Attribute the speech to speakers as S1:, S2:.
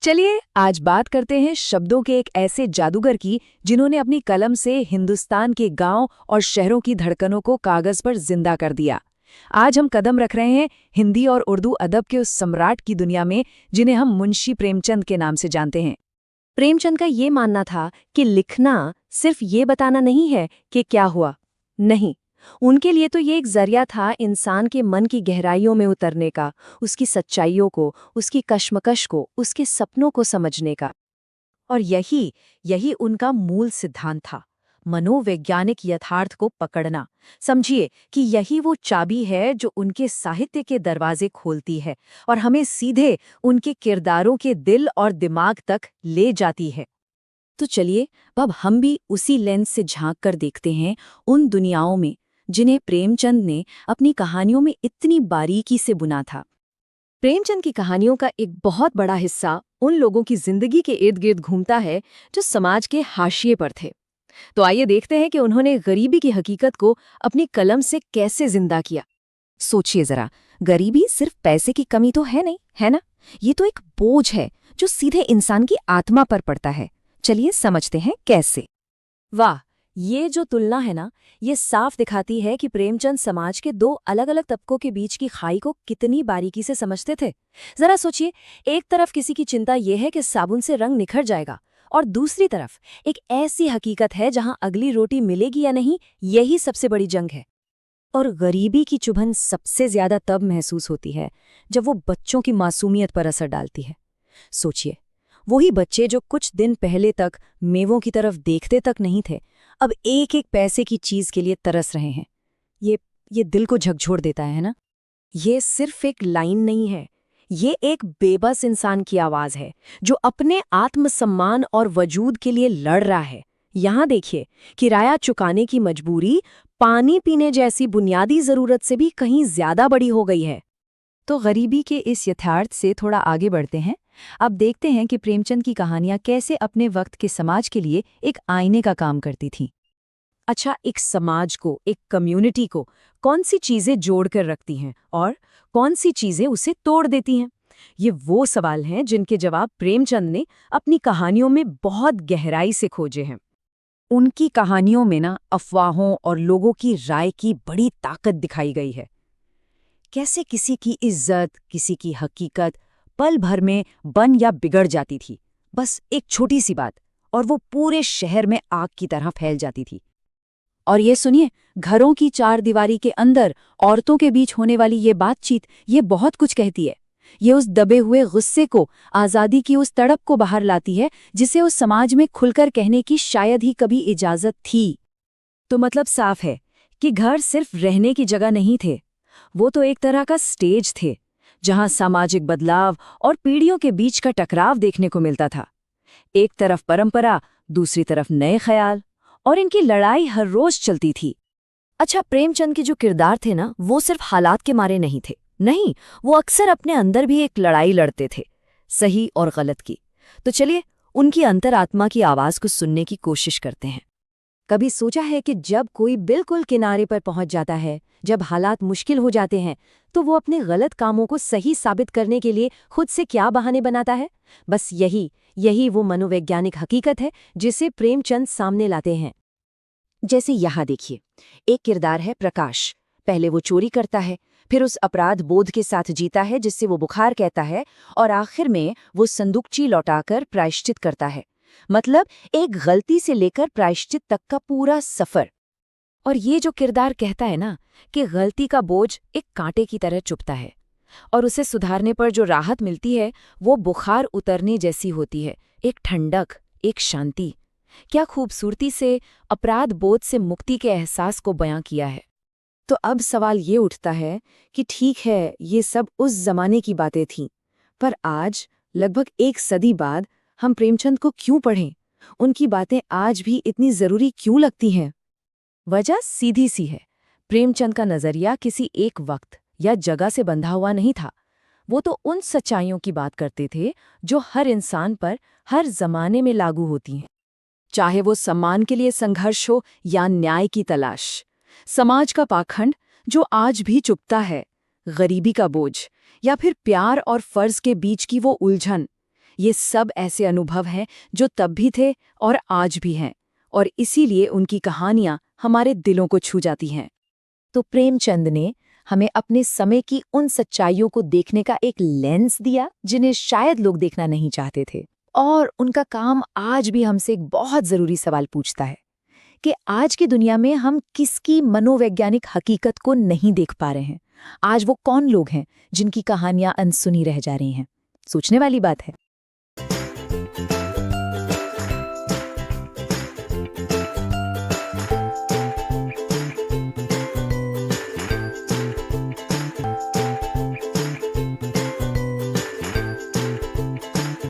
S1: चलिए आज बात करते हैं शब्दों के एक ऐसे जादूगर की जिन्होंने अपनी कलम से हिंदुस्तान के गांव और शहरों की धड़कनों को कागज पर जिंदा कर दिया। आज हम कदम रख रहे हैं हिंदी और उर्दू अदब के उस सम्राट की दुनिया में जिन्हें हम मुंशी प्रेमचंद के नाम से जानते हैं।
S2: प्रेमचंद का ये मानना था कि लिखना सिर्फ ये बताना नहीं है कि क्या हुआ। नहीं, उनके लिए तो ये एक जरिया था इंसान के मन की गहराइयों में उतरने का, उसकी सच्चाइयों को, उसकी कश्मकश को, उसके सपनों को समझने का। और यही उनका मूल सिद्धांत था, मनोवैज्ञानिक यथार्थ को पकड़ना। समझिए कि यही वो चाबी है जो उनके साहित्य के दरवाजे खोलती है और हमें सीधे उनके किरदारों के दिल और दिमाग तक ले जाती है। तो चलिए अब हम भी उसी लेंस से झांक कर देखते हैं उन दुनियाओं में जिन्हें प्रेमचंद ने अपनी कहानियों में इतनी बारीकी से बुना था। प्रेमचंद की कहानियों का एक बहुत बड़ा हिस्सा उन लोगों की जिंदगी के इर्द गिर्द घूमता है जो समाज के हाशिए पर थे। तो आइए देखते हैं कि उन्होंने गरीबी की हकीकत को अपनी कलम से कैसे जिंदा किया। सोचिए जरा, गरीबी सिर्फ पैसे की कमी तो है नहीं, है ना? ये तो एक बोझ है जो सीधे इंसान की आत्मा पर पड़ता है। चलिए समझते हैं कैसे। वाह, ये जो तुलना है ना, ये साफ दिखाती है कि प्रेमचंद समाज के दो अलग अलग तबकों के बीच की खाई को कितनी बारीकी से समझते थे। जरा सोचिए, एक तरफ किसी की चिंता ये है कि साबुन से रंग निखर जाएगा, और दूसरी तरफ एक ऐसी हकीकत है जहां अगली रोटी मिलेगी या नहीं, यही सबसे बड़ी जंग है। और गरीबी की चुभन सबसे ज्यादा तब महसूस होती है जब वो बच्चों की मासूमियत पर असर डालती है। सोचिए, वही बच्चे जो कुछ दिन पहले तक मेवों की तरफ देखते तक नहीं थे, अब एक एक पैसे की चीज के लिए तरस रहे हैं। ये दिल को झकझोर देता है ना? ये सिर्फ एक लाइन नहीं है, ये एक बेबस इंसान की आवाज है जो अपने आत्मसम्मान और वजूद के लिए लड़ रहा है। यहाँ देखिए, किराया चुकाने की मजबूरी पानी पीने जैसी बुनियादी जरूरत से भी कहीं ज्यादा बड़ी हो गई है। तो गरीबी के इस यथार्थ से थोड़ा आगे बढ़ते हैं। अब देखते हैं कि प्रेमचंद की कहानियां कैसे अपने वक्त के समाज के लिए एक आईने का काम करती थीं। अच्छा, एक समाज को, एक कम्युनिटी को कौन सी चीजें जोड़कर रखती हैं और कौन सी चीजें उसे तोड़ देती हैं? ये वो सवाल हैं जिनके जवाब प्रेमचंद ने अपनी कहानियों में बहुत गहराई से खोजे हैं। उनकी कहानियों में ना अफवाहों और लोगों की राय की बड़ी ताकत दिखाई गई है। कैसे किसी की इज्जत, किसी की हकीकत पल भर में बन या बिगड़ जाती थी। बस एक छोटी सी बात, और वो पूरे शहर में आग की तरह फैल जाती थी। और ये सुनिए, घरों की चार दीवारी के अंदर औरतों के बीच होने वाली ये बातचीत, ये बहुत कुछ कहती है। ये उस दबे हुए गुस्से को, आज़ादी की उस तड़प को बाहर लाती है जिसे उस समाज में खुलकर कहने की शायद ही कभी इजाजत थी। तो मतलब साफ है कि घर सिर्फ रहने की जगह नहीं थे, वो तो एक तरह का स्टेज थे जहां सामाजिक बदलाव और पीढ़ियों के बीच का टकराव देखने को मिलता था। एक तरफ परंपरा, दूसरी तरफ नए ख्याल, और इनकी लड़ाई हर रोज चलती थी। अच्छा, प्रेमचंद के जो किरदार थे ना, वो सिर्फ हालात के मारे नहीं थे। नहीं, वो अक्सर अपने अंदर भी एक लड़ाई लड़ते थे, सही और गलत की। तो चलिए उनकी अंतरात्मा की आवाज को सुनने की कोशिश करते हैं। कभी सोचा है कि जब कोई बिल्कुल किनारे पर पहुंच जाता है, जब हालात मुश्किल हो जाते हैं, तो वो अपने गलत कामों को सही साबित करने के लिए खुद से क्या बहाने बनाता है? बस यही वो मनोवैज्ञानिक हकीकत है जिसे प्रेमचंद सामने लाते हैं। जैसे यहाँ देखिए, एक किरदार है प्रकाश। पहले वो चोरी करता है, फिर उस अपराध बोध के साथ जीता है जिससे वो बुखार कहता है, और आखिर में वो संदूकची लौटाकर प्रायश्चित करता है। मतलब एक गलती से लेकर प्रायश्चित तक का पूरा सफर। और ये जो किरदार कहता है ना कि गलती का बोझ एक कांटे की तरह चुभता है और उसे सुधारने पर जो राहत मिलती है वो बुखार उतरने जैसी होती है, एक ठंडक, एक शांति। क्या खूबसूरती से अपराध बोध से मुक्ति के एहसास को बयां किया है। तो अब सवाल ये उठता है कि ठीक है, ये सब उस जमाने की बातें थीं, पर आज लगभग एक सदी बाद हम प्रेमचंद को क्यों पढ़ें? उनकी बातें आज भी इतनी जरूरी क्यों लगती हैं? वजह सीधी सी है, प्रेमचंद का नजरिया किसी एक वक्त या जगह से बंधा हुआ नहीं था। वो तो उन सच्चाइयों की बात करते थे जो हर इंसान पर हर जमाने में लागू होती हैं, चाहे वो सम्मान के लिए संघर्ष हो या न्याय की तलाश। समाज का पाखंड जो आज भी चुभता है, गरीबी का बोझ, या फिर प्यार और फर्ज के बीच की वो उलझन,
S1: ये सब ऐसे अनुभव हैं जो तब भी थे और आज भी हैं, और इसीलिए उनकी कहानियां हमारे दिलों को छू जाती हैं।
S2: तो प्रेमचंद ने हमें अपने समय की उन सच्चाइयों को देखने का एक लेंस दिया जिन्हें शायद लोग देखना नहीं चाहते थे। और उनका काम आज भी हमसे एक बहुत जरूरी सवाल पूछता है कि आज की दुनिया में हम किसकी मनोवैज्ञानिक हकीकत को नहीं देख पा रहे हैं। आज वो कौन लोग हैं जिनकी कहानियां अनसुनी रह जा रही हैं? सोचने वाली बात है।